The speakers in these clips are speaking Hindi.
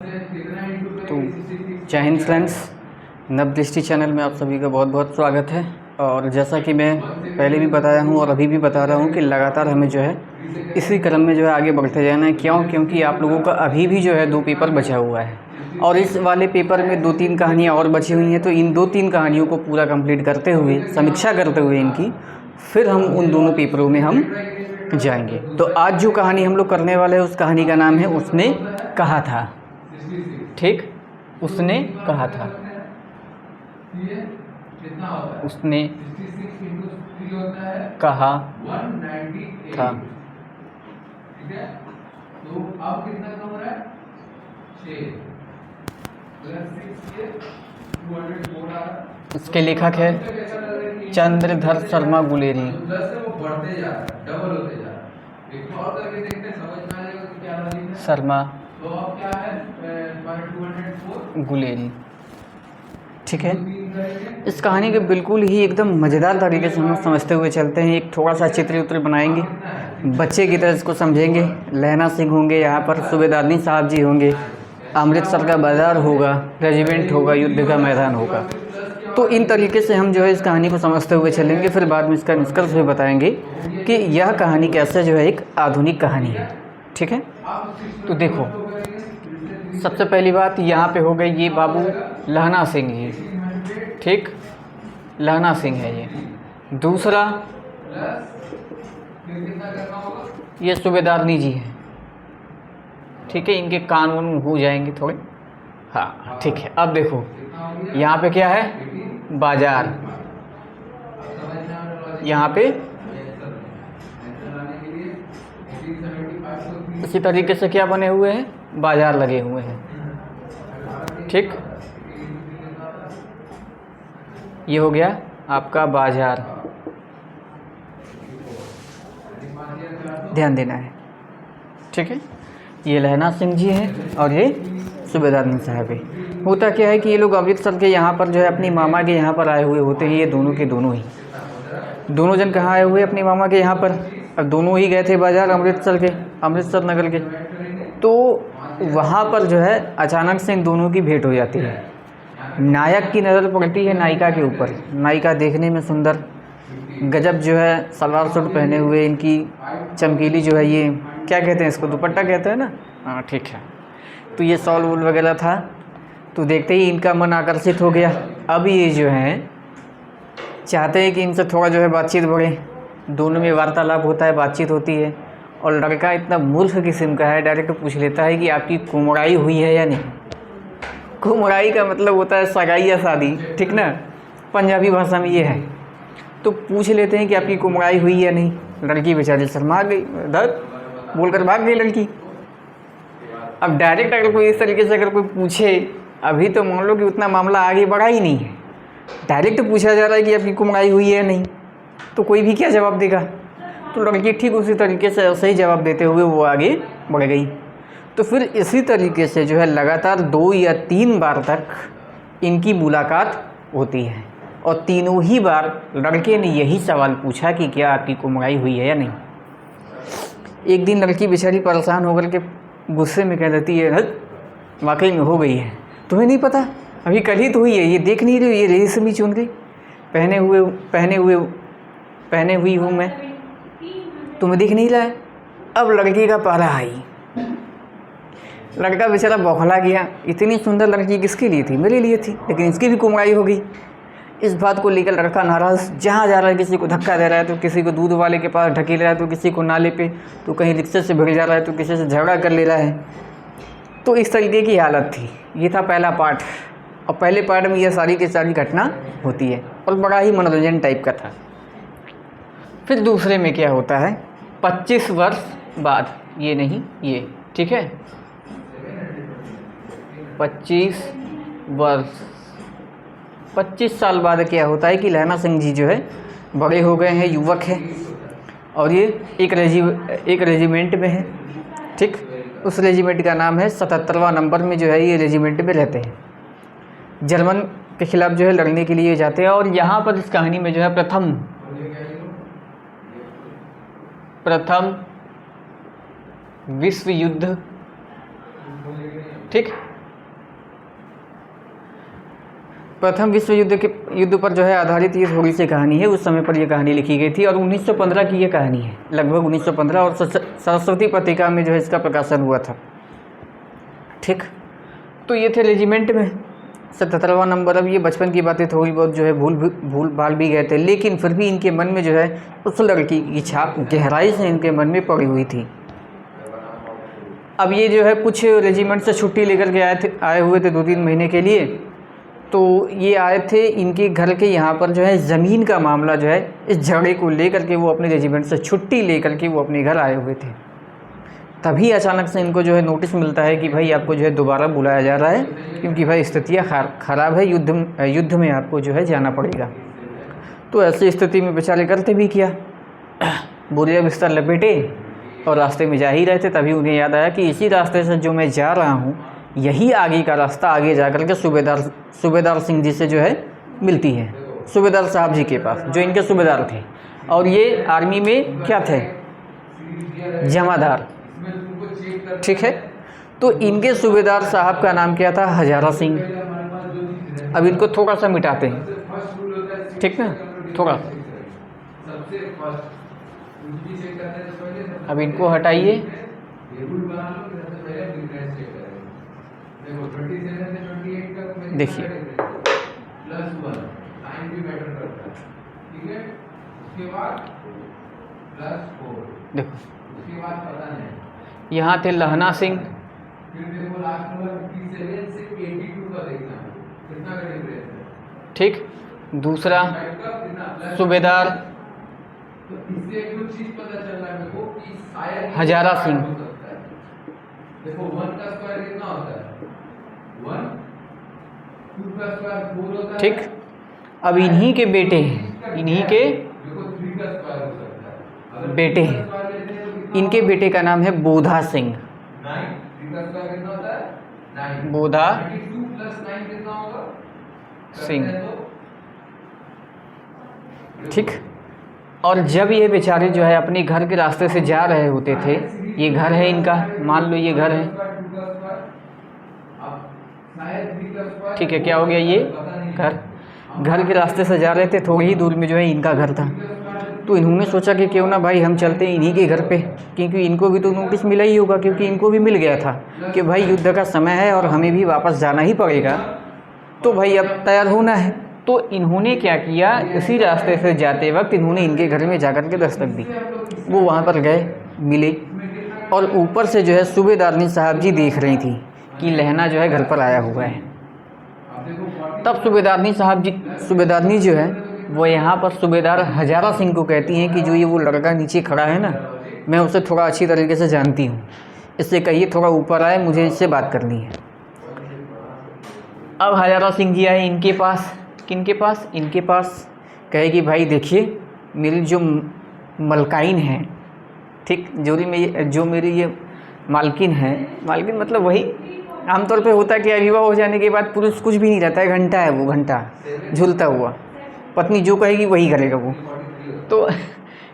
तो जय हिंद फ्रेंड्स, नवदृष्टि चैनल में आप सभी का बहुत बहुत स्वागत है। और जैसा कि मैं पहले भी बताया हूं और अभी भी बता रहा हूं कि लगातार हमें जो है इसी क्रम में जो है आगे बढ़ते जाना है। क्योंकि आप लोगों का अभी भी जो है 2 पेपर बचा हुआ है और इस वाले पेपर में 2-3 कहानियाँ और बची हुई हैं। तो इन 2-3 कहानियों को पूरा कंप्लीट करते हुए, समीक्षा करते हुए इनकी, फिर हम उन दोनों पेपरों में हम जाएंगे। तो आज जो कहानी हम लोग करने वाले हैं उस कहानी का नाम है उसने कहा था। ठीक, उसने कहा था। उसने कहा था। तो अब कितना कम हो रहा है? 6 इसके लेखक है चंद्रधर शर्मा गुलेरी। प्लस से वो बढ़ते जा रहा है, डबल होते जा रहा है। एक और करके देखते हैं, समझ में आ जाएगा कि क्या लॉजिक है। शर्मा तो अब क्या है? 204 गुलेरी। ठीक है, इस कहानी के बिल्कुल ही एकदम मज़ेदार तरीके से हम समझते हुए चलते हैं। एक थोड़ा सा चित्र उत्र बनाएंगे, बच्चे की तरह इसको समझेंगे। लहना सिंह होंगे यहाँ पर, सूबेदारनी साहब जी होंगे, अमृतसर का बाज़ार होगा, रेजिमेंट होगा, युद्ध का मैदान होगा। तो इन तरीके से हम जो है इस कहानी को समझते हुए चलेंगे। फिर बाद में इसका निष्कर्ष भी बताएंगे कि यह कहानी कैसे जो है एक आधुनिक कहानी है। ठीक है, तो देखो, सबसे पहली बात यहाँ पे हो गई, ये बाबू लहना सिंह जी। ठीक, लहना सिंह है ये। दूसरा, ये सूबेदारनी जी हैं। ठीक है, इनके कान वान हो जाएंगे थोड़े। हाँ ठीक है, अब देखो यहाँ पे क्या है? बाजार। यहाँ पे इसी तरीके से क्या बने हुए हैं? बाजार लगे हुए हैं। ठीक, ये हो गया आपका बाजार। ध्यान देना है। ठीक है, ये लहना सिंह जी हैं और ये सूबेदारनी साहब है। होता क्या है कि ये लोग अमृतसर के यहाँ पर जो है अपनी मामा के यहाँ पर आए हुए होते हैं। ये दोनों के दोनों ही, दोनों जन कहाँ आए हुए? अपनी मामा के यहाँ पर। अब दोनों ही गए थे बाज़ार अमृतसर के, अमृतसर नगर के। तो वहाँ पर जो है अचानक से इन दोनों की भेंट हो जाती है। नायक की नज़र पड़ती है नायिका के ऊपर। नायिका देखने में सुंदर, गजब जो है सलवार सूट पहने हुए, इनकी चमकीली जो है, ये क्या कहते हैं इसको? दुपट्टा कहते हैं ना? हाँ ठीक है। तो ये शॉल वूल वगैरह था। तो देखते ही इनका मन आकर्षित हो गया। अब ये जो हैं चाहते हैं कि इनसे थोड़ा जो है बातचीत बढ़े। दोनों में वार्तालाप होता है, बातचीत होती है। और लड़का इतना मूर्ख किस्म का है, डायरेक्ट पूछ लेता है कि आपकी कुमड़ाई हुई है या नहीं। कुमड़ाई का मतलब होता है सगाई या शादी, ठीक ना? पंजाबी भाषा में ये है। तो पूछ लेते हैं कि आपकी कुमड़ाई हुई या नहीं। लड़की बेचारी शर्मा गई, धर बोलकर भाग गई लड़की। अब डायरेक्ट अगर कोई इस तरीके से अगर कोई पूछे, अभी तो मान लो कि उतना मामला आगे बढ़ा ही नहीं है, डायरेक्ट पूछा जा रहा है कि आपकी कुमड़ाई हुई है या नहीं, तो कोई भी क्या जवाब देगा? तो लड़की ठीक उसी तरीके से सही जवाब देते हुए वो आगे बढ़ गई। तो फिर इसी तरीके से जो है लगातार 2 या 3 बार तक इनकी मुलाकात होती है। और तीनों ही बार लड़के ने यही सवाल पूछा कि क्या आपकी कुमड़ाई हुई है या नहीं। एक दिन लड़की बेचारी परेशान होकर के गुस्से में कह देती है, वाकई में हो गई है। तुम्हें नहीं पता? अभी कल ही तो हुई है। ये देख नहीं रही? ये रेशमी चुनरी पहने हुई हूँ मैं, तुम्हें दिख नहीं रहा है? अब लड़की का पारा आई। लड़का बेचारा बौखला गया। इतनी सुंदर लड़की किसके लिए थी? मेरे लिए थी, लेकिन इसकी भी कुमड़ाई हो गई। इस बात को लेकर लड़का नाराज़, जहाँ जा रहा है किसी को धक्का दे रहा है, तो किसी को दूध वाले के पास ढकेल रहा है, तो किसी को नाले पे, तो कहीं रिक्शे से भिड़ जा रहा है, तो किसी से झगड़ा कर ले रहा है। तो इस तरीके की हालत थी। ये था पहला पार्ट। और पहले पार्ट में यह सारी की सारी घटना होती है और बड़ा ही मनोरंजन टाइप का था। फिर दूसरे में क्या होता है? 25 वर्ष बाद, ये नहीं ये, ठीक है, 25 साल बाद क्या होता है कि लहना सिंह जी जो है बड़े हो गए हैं, युवक हैं, और ये एक रेजिमेंट में है। ठीक, उस रेजिमेंट का नाम है 77वां नंबर में जो है ये रेजिमेंट में रहते हैं। जर्मन के खिलाफ जो है लड़ने के लिए जाते हैं। और यहाँ पर इस कहानी में जो है प्रथम विश्व युद्ध, ठीक, प्रथम विश्व युद्ध पर जो है आधारित ये थोड़ी सी कहानी है। उस समय पर ये कहानी लिखी गई थी और 1915 की ये कहानी है, लगभग 1915, और सरस्वती पत्रिका में जो है इसका प्रकाशन हुआ था। ठीक, तो ये थे रेजिमेंट में 77वां नंबर। अब ये बचपन की बातें थोड़ी बहुत जो है भूल भाल भी गए थे, लेकिन फिर भी इनके मन में जो है उस लड़की की छाप गहराई से इनके मन में पड़ी हुई थी। अब ये जो है कुछ रेजिमेंट से छुट्टी लेकर के आए हुए थे 2-3 महीने के लिए। तो ये आए थे इनके घर के यहाँ पर जो है ज़मीन का मामला जो है, इस झगड़े को लेकर के वो अपने रेजिमेंट से छुट्टी लेकर के वो अपने घर आए हुए थे। तभी अचानक से इनको जो है नोटिस मिलता है कि भाई आपको जो है दोबारा बुलाया जा रहा है, क्योंकि भाई स्थितियाँ ख़राब है, युद्ध में आपको जो है जाना पड़ेगा। तो ऐसी स्थिति में बेचारे करते भी किया, बोरिया बिस्तर लपेटे और रास्ते में जा ही रहे थे। तभी उन्हें याद आया कि इसी रास्ते से जो मैं जा रहा हूँ, यही आगे का रास्ता आगे जा कर के सूबेदार सिंह जी से जो है मिलती है, सूबेदार साहब जी के पास, जो इनके सूबेदार थे। और ये आर्मी में क्या थे, जमादार। ठीक है, तो इनके सूबेदार साहब का नाम क्या था, हजारा सिंह। अब इनको थोड़ा सा मिटाते हैं, ठीक ना, थोड़ा। अब इनको हटाइए, देखिए देखो, यहाँ थे लहना सिंह, ठीक। दूसरा सूबेदार हजारा सिंह। देखो 1 का स्क्वायर कितना होता है, 1, 2 का स्क्वायर 4 होता है। ठीक, अब इन्हीं के बेटे हैं, इन्हीं के देखो 3 का स्क्वायर हो सकता है, बेटे हैं। इनके बेटे का नाम है बोधा सिंह। 9, 3 का स्क्वायर कितना होता है, 9। बोधा 2 + 9 कितना होगा, सिंह। ठीक, और जब ये बेचारे जो है अपने घर के रास्ते से जा रहे होते थे, ये घर है इनका, मान लो ये घर है, ठीक है, क्या हो गया, ये घर के रास्ते से जा रहे थे, थोड़ी ही दूर में जो है इनका घर था। तो इन्होंने सोचा कि क्यों ना भाई हम चलते हैं इन्हीं के घर पे, क्योंकि इनको भी तो नोटिस मिला ही होगा, क्योंकि इनको भी मिल गया था कि भाई युद्ध का समय है और हमें भी वापस जाना ही पड़ेगा, तो भाई अब तैयार होना है। तो इन्होंने क्या किया, इसी रास्ते से जाते वक्त इन्होंने इनके घर में जाकर के दस्तक दी। वो वहाँ पर गए, मिले, और ऊपर से जो है सूबेदारनी साहब जी देख रही थी कि लहना जो है घर पर आया हुआ है। तब सूबेदारनी जो है वो यहाँ पर सूबेदार हजारा सिंह को कहती हैं कि जो ये वो लड़का नीचे खड़ा है ना, मैं उसे थोड़ा अच्छी तरीके से जानती हूँ, इससे कहिए थोड़ा ऊपर आए, मुझे इससे बात करनी है। अब हजारा सिंह जी आए इनके पास, किनके पास, इनके पास। कहे कि भाई देखिए मेरी जो मलकाइन है, ठीक, जो मेरी ये मालकिन है, मालकिन मतलब वही आमतौर पे होता है कि विवाह हो जाने के बाद पुरुष कुछ भी नहीं रहता है, घंटा है वो, घंटा झूलता हुआ, पत्नी जो कहेगी वही करेगा वो। तो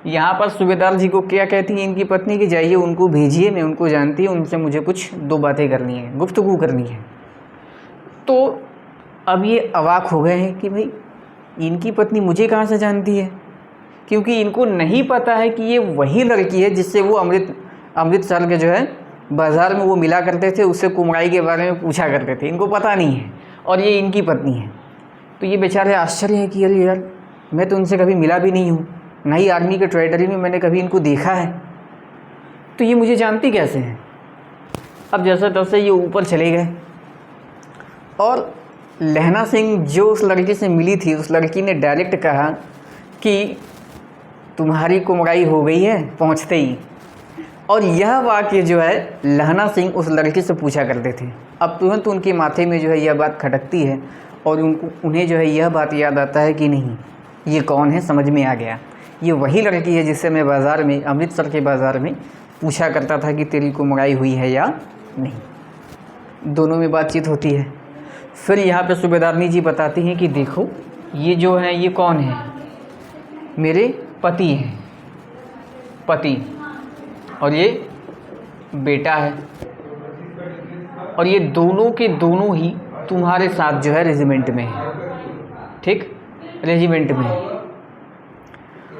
यहाँ पर सूबेदार जी को क्या कहती है इनकी पत्नी कि जाइए उनको भेजिए, मैं उनको जानती हूँ, उनसे मुझे कुछ 2 बातें करनी है, गुफ्तगू करनी है। तो अब ये अवाक हो गए हैं कि भाई इनकी पत्नी मुझे कहाँ से जानती है, क्योंकि इनको नहीं पता है कि ये वही लड़की है जिससे वो अमृतसर के जो है बाज़ार में वो मिला करते थे, उससे कुमारी के बारे में पूछा करते थे, इनको पता नहीं है, और ये इनकी पत्नी है। तो ये बेचारे आश्चर्य है कि अरे यार, मैं तो उनसे कभी मिला भी नहीं हूँ, ना ही आर्मी के ट्रेडरी में मैंने कभी इनको देखा है, तो ये मुझे जानती कैसे हैं। अब जैसे तैसे ये ऊपर चले गए, और लहना सिंह जो उस लड़की से मिली थी, उस लड़की ने डायरेक्ट कहा कि तुम्हारी कुमराई हो गई है पहुंचते ही। और यह वाक्य जो है लहना सिंह उस लड़की से पूछा करते थे। अब तुरंत उनके माथे में जो है यह बात खटकती है, और उन्हें जो है यह बात याद आता है कि नहीं, ये कौन है, समझ में आ गया, ये वही लड़की है जिससे मैं बाज़ार में, अमृतसर के बाज़ार में पूछा करता था कि तेरी कुमराई हुई है या नहीं। दोनों में बातचीत होती है। फिर यहाँ पे सूबेदारनी जी बताती हैं कि देखो ये जो है ये कौन है, मेरे पति हैं, पति, और ये बेटा है, और ये दोनों के दोनों ही तुम्हारे साथ जो है रेजिमेंट में है। ठीक, रेजिमेंट में।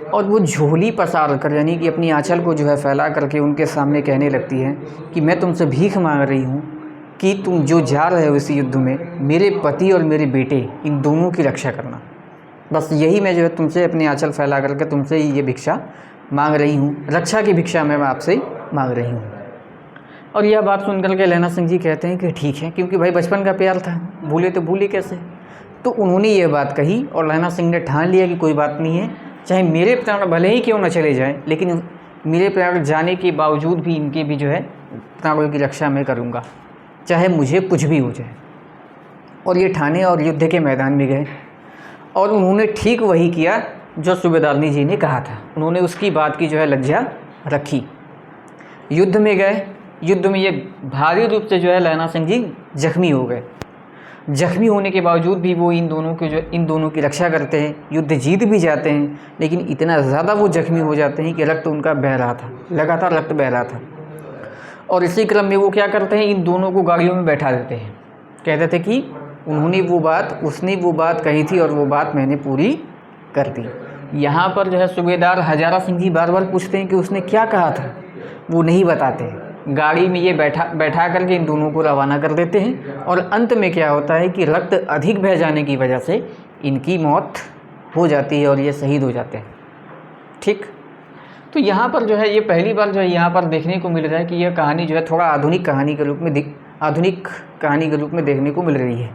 और वो झोली पसार कर यानी कि अपनी आंचल को जो है फैला करके उनके सामने कहने लगती है कि मैं तुमसे भीख मांग रही हूँ कि तुम जो जा रहे हो इस युद्ध में, मेरे पति और मेरे बेटे इन दोनों की रक्षा करना। बस यही मैं जो है तुमसे अपनी आंचल फैला करके तुमसे ये भिक्षा मांग रही हूँ, रक्षा की भिक्षा मैं आपसे मांग रही हूँ। और यह बात सुन करके लहना सिंह जी कहते हैं कि ठीक है, क्योंकि भाई बचपन का प्यार था, भूले तो भूले कैसे। तो उन्होंने ये बात कही और लहना सिंह ने ठान लिया कि कोई बात नहीं है, चाहे मेरे प्राण भले ही क्यों न चले जाएं, लेकिन मेरे प्राण जाने के बावजूद भी इनके भी जो है प्राणों की रक्षा मैं करूँगा, चाहे मुझे कुछ भी हो जाए। और ये ठाने और युद्ध के मैदान में गए और उन्होंने ठीक वही किया जो सूबेदारनी जी ने कहा था। उन्होंने उसकी बात की जो है लज्जा रखी। युद्ध में गए, युद्ध में ये भारी रूप से जो है लहना सिंह जी जख्मी हो गए। जख्मी होने के बावजूद भी वो इन दोनों की रक्षा करते हैं, युद्ध जीत भी जाते हैं, लेकिन इतना ज़्यादा वो जख्मी हो जाते हैं कि रक्त उनका बह रहा था, लगातार रक्त बह रहा था। और इसी क्रम में वो क्या करते हैं, इन दोनों को गाड़ियों में बैठा देते हैं। कहते थे कि उसने वो बात कही थी और वो बात मैंने पूरी कर दी। यहाँ पर जो है सूबेदार हजारा सिंह जी बार बार पूछते हैं कि उसने क्या कहा था, वो नहीं बताते। गाड़ी में ये बैठा करके इन दोनों को रवाना कर देते हैं और अंत में क्या होता है कि रक्त अधिक बह जाने की वजह से इनकी मौत हो जाती है और ये शहीद हो जाते हैं। ठीक, तो यहाँ पर जो है ये पहली बार जो है यहाँ पर देखने को मिल रहा है कि यह कहानी जो है थोड़ा आधुनिक कहानी के रूप में देखने को मिल रही है।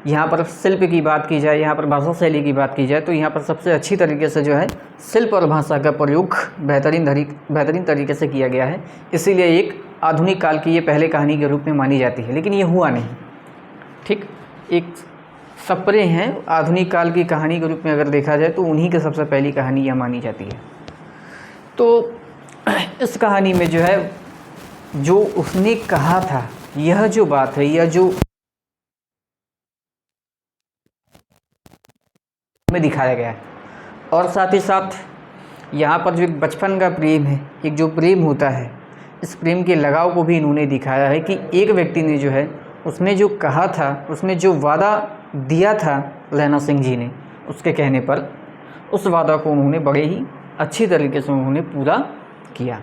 यहाँ पर शिल्प की बात की जाए, यहाँ पर भाषा शैली की बात की जाए, तो यहाँ पर सबसे अच्छी तरीके से जो है शिल्प और भाषा का प्रयोग बेहतरीन तरीके से किया गया है। इसीलिए एक आधुनिक काल की ये पहले कहानी के रूप में मानी जाती है, लेकिन ये हुआ नहीं। ठीक, एक सपरे हैं आधुनिक काल की कहानी के रूप में अगर देखा जाए तो उन्हीं की सबसे पहली कहानी यह मानी जाती है। तो इस कहानी में जो है जो उसने कहा था, यह जो बात है, यह जो में दिखाया गया है। और साथ ही साथ यहाँ पर जो एक बचपन का प्रेम है, एक जो प्रेम होता है, इस प्रेम के लगाव को भी इन्होंने दिखाया है कि एक व्यक्ति ने जो है उसने जो कहा था, उसने जो वादा दिया था लहना सिंह जी ने, उसके कहने पर उस वादा को उन्होंने बड़े ही अच्छी तरीके से उन्होंने पूरा किया।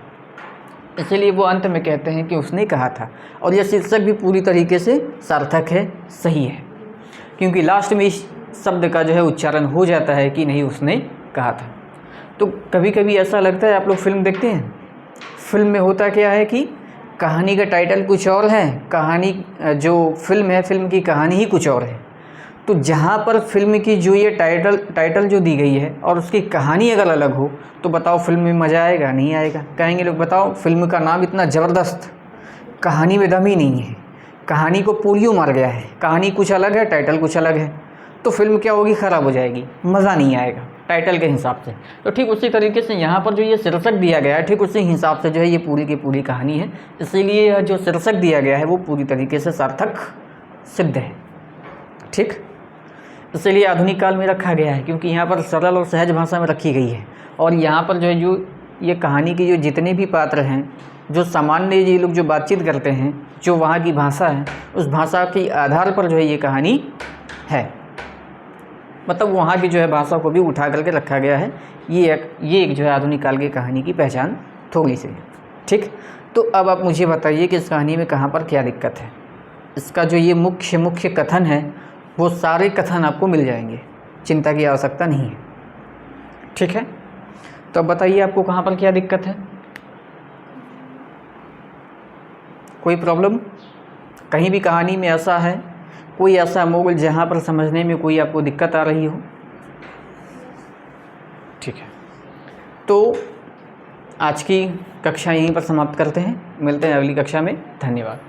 इसलिए वो अंत में कहते हैं कि उसने कहा था। और यह शीर्षक भी पूरी तरीके से सार्थक है, सही है, क्योंकि लास्ट में इस शब्द का जो है उच्चारण हो जाता है कि नहीं उसने कहा था। तो कभी कभी ऐसा लगता है, आप लोग फिल्म देखते हैं, फिल्म में होता क्या है कि कहानी का टाइटल कुछ और है, कहानी जो फिल्म है, फिल्म की कहानी ही कुछ और है। तो जहाँ पर फिल्म की जो ये टाइटल जो दी गई है और उसकी कहानी अगर अलग हो तो बताओ फिल्म में मज़ा आएगा? नहीं आएगा। कहेंगे लोग बताओ फिल्म का नाम इतना ज़बरदस्त, कहानी में दम ही नहीं है, कहानी को पोलियो मार गया है, कहानी कुछ अलग है, टाइटल कुछ अलग है, तो फिल्म क्या होगी, ख़राब हो जाएगी, मज़ा नहीं आएगा टाइटल के हिसाब से। तो ठीक उसी तरीके से यहाँ पर जो ये शीर्षक दिया गया है, ठीक उसी हिसाब से जो है ये पूरी की पूरी कहानी है। इसीलिए यह जो शीर्षक दिया गया है वो पूरी तरीके से सार्थक सिद्ध है। ठीक, इसलिए आधुनिक काल में रखा गया है, क्योंकि यहाँ पर सरल और सहज भाषा में रखी गई है। और यहाँ पर जो है जो ये कहानी के जो जितने भी पात्र हैं, जो सामान्य ये लोग जो बातचीत करते हैं, जो वहाँ की भाषा है, उस भाषा के आधार पर जो है ये कहानी है। मतलब वहाँ की जो है भाषा को भी उठा करके रखा गया है। ये एक जो है आधुनिक काल की कहानी की पहचान थोड़ी सी है। ठीक, तो अब आप मुझे बताइए कि इस कहानी में कहाँ पर क्या दिक्कत है। इसका जो ये मुख्य कथन है वो सारे कथन आपको मिल जाएंगे, चिंता की आवश्यकता नहीं है। ठीक है, तो अब बताइए आपको कहाँ पर क्या दिक्कत है, कोई प्रॉब्लम? कहीं भी कहानी में ऐसा है, कोई ऐसा मोड़ जहाँ पर समझने में कोई आपको दिक्कत आ रही हो? ठीक है, तो आज की कक्षा यहीं पर समाप्त करते हैं, मिलते हैं अगली कक्षा में। धन्यवाद।